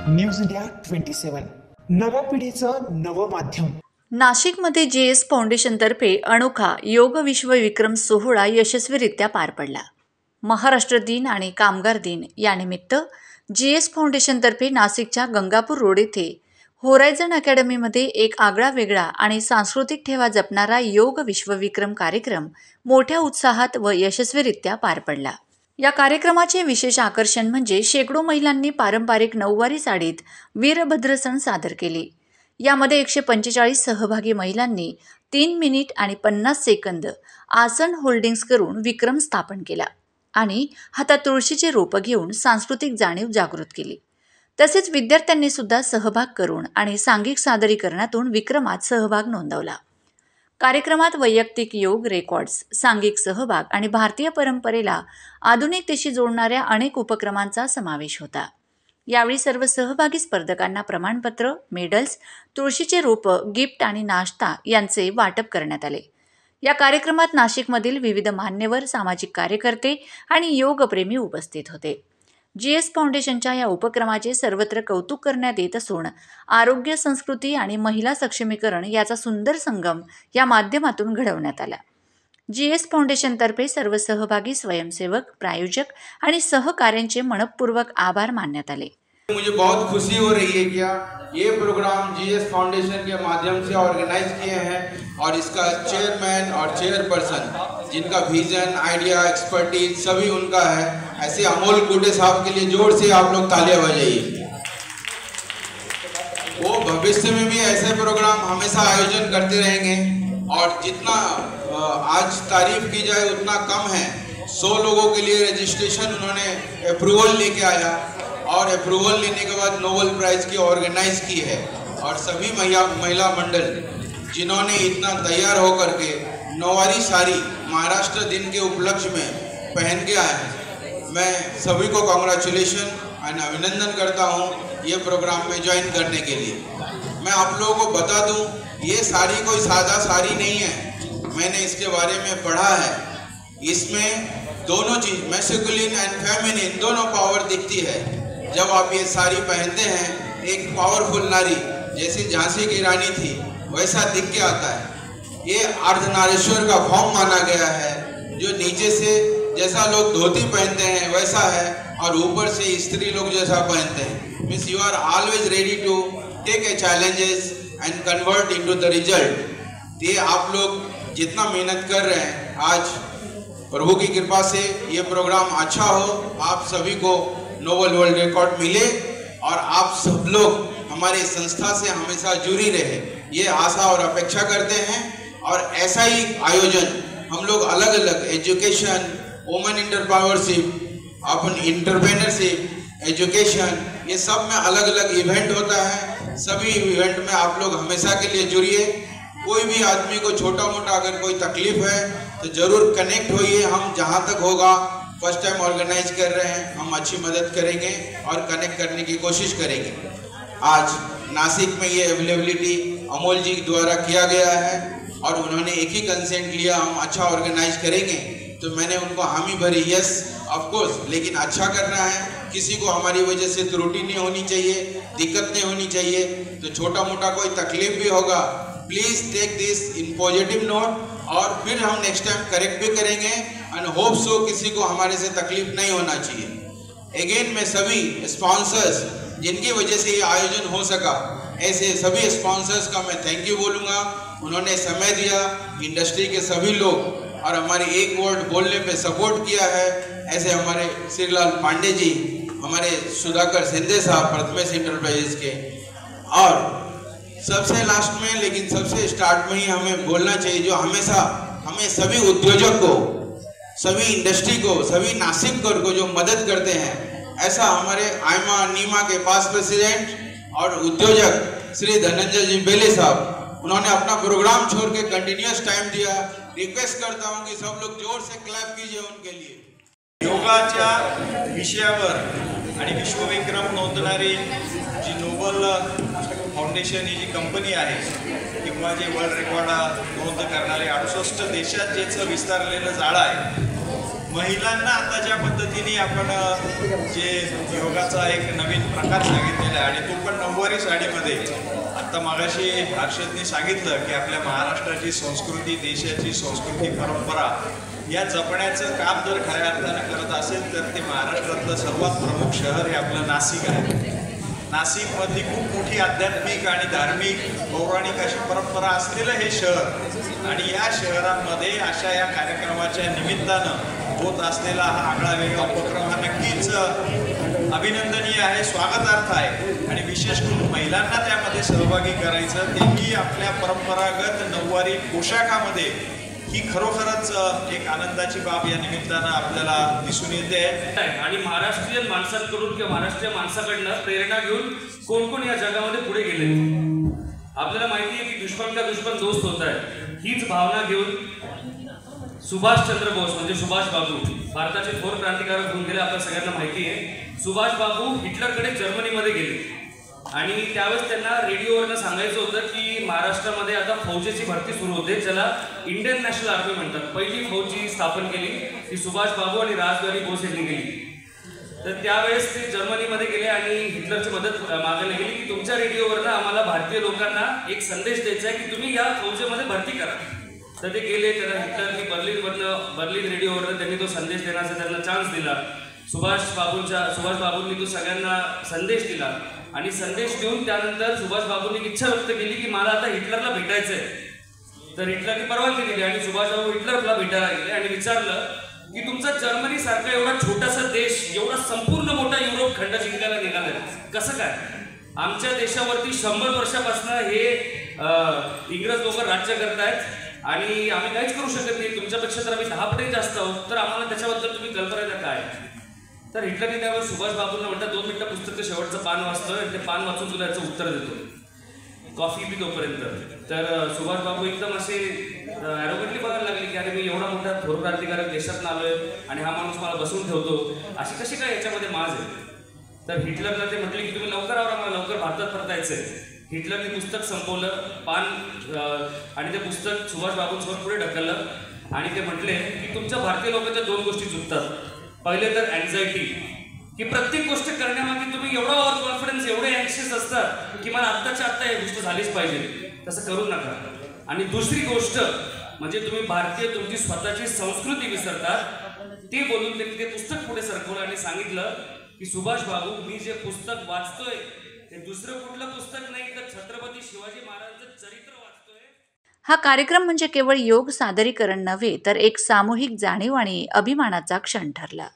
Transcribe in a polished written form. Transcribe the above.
News India 27 नव्या पिढीचं नवं माध्यम। नाशिकमध्ये जीएस फाउंडेशनतर्फे अनोखा योग विश्व विक्रम सोहळा यशस्वीरित्या पार पडला। महाराष्ट्र दिन आणि कामगार दिन यानिमित्त जीएस फाउंडेशनतर्फे नाशिकच्या गंगापूर रोड येथे होरायझन अकॅडमीमध्ये एक आगळा वेगळा आणि सांस्कृतिक ठेवा जपणारा योग विश्व विक्रम कार्यक्रम मोठ्या उत्साहात व यशस्वीरित्या पार पडला। या कार्यक्रमाचे विशेष आकर्षण म्हणजे शेकडो महिलांनी पारंपरिक नऊवारी साडीत वीरभद्र सण सादर केले। यामध्ये 145 सहभागी महिलांनी 3 मिनिट आणि 50 सेकंद आसन होल्डिंग्स करून विक्रम स्थापन केला आणि हातात तुळशीचे रोप घेऊन सांस्कृतिक जाणीव जागृत केली। तसेच विद्यार्थ्यांनी सुद्धा सहभाग करून आणि सांघिक सादरीकरणातून विक्रमात सहभाग नोंदवला। कार्यक्रमात वैयक्तिक योग रेकॉर्ड्स, सांघिक सहभाग आणि भारतीय परंपरेला आधुनिकतेशी जोडणाऱ्या अनेक उपक्रमांचा समावेश होता। यावेळी सर्व सहभागी स्पर्धकांना प्रमाणपत्र, मेडल्स, तुळशीचे रोप, गिफ्ट आणि नाश्ता यांचे वाटप करण्यात आले। या कार्यक्रमात नाशिकमधील विविध मान्यवर, सामाजिक कार्यकर्ते आणि योगप्रेमी उपस्थित होते। जीएस फाउंडेशनच्या या उपक्रमाचे सर्वत्र कौतुक करण्यात येत असून आरोग्य, संस्कृती आणि महिला सक्षमीकरण याचा सुंदर संगम या माध्यमातून घडवण्यात आला। जीएस फाउंडेशनतर्फे सर्व सहभागी स्वयंसेवक, प्रायोजक आणि सहकार्यांचे मनपूर्वक आभार मानण्यात आले। मुझे बहुत खुशी हो रही है कि ये प्रोग्राम जीएस फाउंडेशन के माध्यम से ऑर्गेनाइज किए हैं और इसका चेयरमैन और चेयरपर्सन जिनका विजन, आइडिया, एक्सपर्टीज सभी उनका है, ऐसे अमोल कुटे साहब के लिए जोर से आप लोग तालियां बजाइए। वो भविष्य में भी ऐसे प्रोग्राम हमेशा आयोजन करते रहेंगे और जितना आज तारीफ की जाए उतना कम है। 100 लोगों के लिए रजिस्ट्रेशन उन्होंने अप्रूवल लेके आया और अप्रूवल लेने के बाद नोबेल प्राइज की ऑर्गेनाइज की है और सभी महिला मंडल जिन्होंने इतना तैयार होकर के नौवारी साड़ी महाराष्ट्र दिन के उपलक्ष्य में पहन के आए हैं, मैं सभी को कांग्रेचुलेशन और अभिनंदन करता हूं ये प्रोग्राम में ज्वाइन करने के लिए। मैं आप लोगों को बता दूं, ये साड़ी कोई सादा साड़ी नहीं है। मैंने इसके बारे में पढ़ा है। इसमें दोनों चीज मैस्कुलिन एंड फेमिनिन दोनों पावर दिखती है। जब आप ये साड़ी पहनते हैं, एक पावरफुल नारी जैसे झांसी की रानी थी वैसा दिख के आता है। ये अर्धनारीश्वर का फॉर्म माना गया है, जो नीचे से जैसा लोग धोती पहनते हैं वैसा है और ऊपर से स्त्री लोग जैसा पहनते हैं। Means you are always ready to take a challenges and convert into the result. ये आप लोग जितना मेहनत कर रहे हैं, आज प्रभु की कृपा से ये प्रोग्राम अच्छा हो, आप सभी को नोबेल वर्ल्ड रिकॉर्ड मिले और आप सब लोग हमारे संस्था से हमेशा जुड़ी रहे, ये आशा और अपेक्षा करते हैं। और ऐसा ही आयोजन हम लोग अलग अलग एजुकेशन, वुमेन एंटरप्रेन्योरशिप, अपन एंटरप्रेन्योरशिप, एजुकेशन, ये सब में अलग अलग इवेंट होता है। सभी इवेंट में आप लोग हमेशा के लिए जुड़िए। कोई भी आदमी को छोटा मोटा अगर कोई तकलीफ है तो जरूर कनेक्ट होइए। हम जहाँ तक होगा, फर्स्ट टाइम ऑर्गेनाइज कर रहे हैं, हम अच्छी मदद करेंगे और कनेक्ट करने की कोशिश करेंगे। आज नासिक में ये अवेलेबिलिटी अमोल जी द्वारा किया गया है और उन्होंने एक ही कंसेंट लिया, हम अच्छा ऑर्गेनाइज करेंगे, तो मैंने उनको हामी भरी, यस ऑफ कोर्स, लेकिन अच्छा करना है, किसी को हमारी वजह से त्रुटि नहीं होनी चाहिए, दिक्कत नहीं होनी चाहिए। तो छोटा मोटा कोई तकलीफ भी होगा, please take this in positive note और फिर हम नेक्स्ट टाइम करेक्ट भी करेंगे एंड होप सो किसी को हमारे से तकलीफ नहीं होना चाहिए। अगेन मैं सभी स्पॉन्सर्स जिनकी वजह से ये आयोजन हो सका, ऐसे सभी स्पॉन्सर्स का मैं थैंक यू बोलूँगा। उन्होंने समय दिया, इंडस्ट्री के सभी लोग, और हमारे एक वर्ड बोलने पे सपोर्ट किया है। ऐसे हमारे श्रीलाल पांडे जी, हमारे सुधाकर सिंधे साहब प्रथमेश इंटरप्राइजेस के, और सबसे लास्ट में लेकिन सबसे स्टार्ट में ही हमें बोलना चाहिए, जो हमेशा हमें सभी उद्योजक को, सभी इंडस्ट्री को, सभी नासिककर को जो मदद करते हैं, ऐसा हमारे आयमा नीमा के पास प्रेसिडेंट और उद्योजक श्री धनंजय जी बेले साहब, उन्होंने अपना प्रोग्राम छोड़ के कंटिन्यूअस टाइम दिया। रिक्वेस्ट करता हूं कि सब लोग जोर से क्लैप कीजिए उनके लिए। योगाच्या विषयावर आणि विश्वविक्रम नोंदणारी जी नोबल फाउंडेशन ही जी कंपनी आहे किंवा जे वर्ल्ड रेकॉर्ड नोंद करणारे 68 देशात ज्याचं विस्तारलेलं जाळं आहे, महिलांना आता ज्या पद्धतीने आपण जे योगाचा एक नवीन प्रकार सांगितलेला आहे आणि तो पण नऊवारी साडीमध्ये. आता मागाशी हर्षदने सांगितलं की आपल्या महाराष्ट्राची संस्कृती, देशाची संस्कृती, परंपरा या जपण्याचं काम जर खऱ्या अर्थानं करत असेल तर ते महाराष्ट्रातलं सर्वात प्रमुख शहर हे आपलं नाशिक आहे. नाशिकमधली खूप मोठी आध्यात्मिक आणि धार्मिक पौराणिक अशी परंपरा असलेलं हे शहर आणि या शहरांमध्ये अशा या कार्यक्रमाच्या निमित्तानं होत असलेला हा आगळा वेगळा उपक्रम हा नक्कीच अभिनंदनीय आहे, स्वागतार्थ आहे आणि विशेष करून महिलांना त्यामध्ये सहभागी करायचं, तेही आपल्या परंपरागत नऊवारी पोशाखामध्ये, ही खरोखरच एक आनंदाची बाब या निमित्तानं आपल्याला दिसून येते. आणि महाराष्ट्रीयन माणसांकडून किंवा महाराष्ट्रीय माणसाकडनं प्रेरणा घेऊन कोण कोण या जगामध्ये पुढे गेले. आपल्याला माहिती आहे की दुश्मन का दुश्मन दोस्त होता है. हीच भावना घेऊन सुभाषचंद्र बोस म्हणजे सुभाष बाबू भारताचे थोर क्रांतिकारक होऊन गेले. आपल्या सगळ्यांना माहिती आहे. सुभाष बाबू हिटलरकडे जर्मनीमध्ये गेले आणि त्यावेळेस त्यांना रेडिओवरनं सांगायचं होतं की महाराष्ट्रामध्ये आता फौजेची भरती सुरू होते, ज्याला इंडियन नॅशनल आर्मी म्हणतात. पहिली फौज जी स्थापन केली ती सुभाष बाबू आणि रासबिहारी बोस यांनी केली. तर त्यावेळेस ते जर्मनीमध्ये गेले आणि हिटलरची मदत मागायला गेली की तुमच्या रेडिओवरनं आम्हाला भारतीय लोकांना एक संदेश द्यायचा आहे की तुम्ही या फौजेमध्ये भरती करा. तर ते गेले. त्यांना हिटलरनी बर्लिन रेडिओवरनं त्यांनी तो संदेश देण्याचा त्यांना चान्स दिला. सुभाष बाबूंनी तो सगळ्यांना संदेश दिला आणि संदेश देऊन त्यानंतर सुभाष बाबूंनी इच्छा व्यक्त केली की मला आता हिटलरला भेटायचं आहे. तर हिटलरने परवानगी दिली आणि सुभाष बाबू हिटलरला भेटायला गेले आणि विचारलं की तुमचा जर्मनी सारखा एवढा छोटासा देश एवढा संपूर्ण मोठा युरोप खंड जिंकायला निघाला कसं काय? आमच्या देशावरती 100 वर्षापासून हे इंग्रज लोक राज्य करतायत आणि आम्ही काहीच करू शकत नाही. तुमच्यापेक्षा तर आम्ही 10 पटीने जास्त आहोत. तर आम्हाला त्याच्याबद्दल तुम्ही कल्पना द्या काय? तर हिटलरने त्यावर सुभाष बाबूंना म्हणतात 2 मिनिटं पुस्तकचं शेवटचं पान वाचतोय आणि ते पान वाचून तुला याचं उत्तर देतो, कॉफी पी तोपर्यंत. तर सुभाष बाबू एकदम असे ॲरोगेंटली बघायला लागले की अरे मी एवढा मोठा थोर क्रांतिकारक देशातून आलोय आणि हा माणूस मला बसवून ठेवतो, अशी कशी काय याच्यामध्ये माज आहे? तर हिटलरला ते म्हटले की तुम्ही लवकर आवरा, मला लवकर भारतात परतायचंय. हिटलरने पुस्तक संपवलं, पान आणि ते पुस्तक सुभाष बाबूंसमोर पुढे ढकललं आणि ते म्हटले की तुमच्या भारतीय लोकांच्या 2 गोष्टी चुकतात. पहिले तर अँझायटी, की प्रत्येक गोष्ट करण्यामागे तुम्ही एवढा ओव्हर कॉन्फिडन्स, एवढे अँक्शियस असतात की मला आत्ताच्या आत्ता ही गोष्ट झालीच पाहिजे. तसं करू नका. आणि दुसरी गोष्ट म्हणजे तुम्ही भारतीय तुमची स्वतःची संस्कृती विसरतात. ते बोलून त्यांनी ते पुस्तक पुढे सरकवलं आणि सांगितलं की सुभाष बाबू, मी जे पुस्तक वाचतोय ते दुसरं कुठलं पुस्तक नाही तर छत्रपती शिवाजी महाराजांचं चरित्र वाचतोय. हा कार्यक्रम म्हणजे केवळ योग सादरीकरण नव्हे तर एक सामूहिक जाणीव आणि अभिमानाचा क्षण ठरला.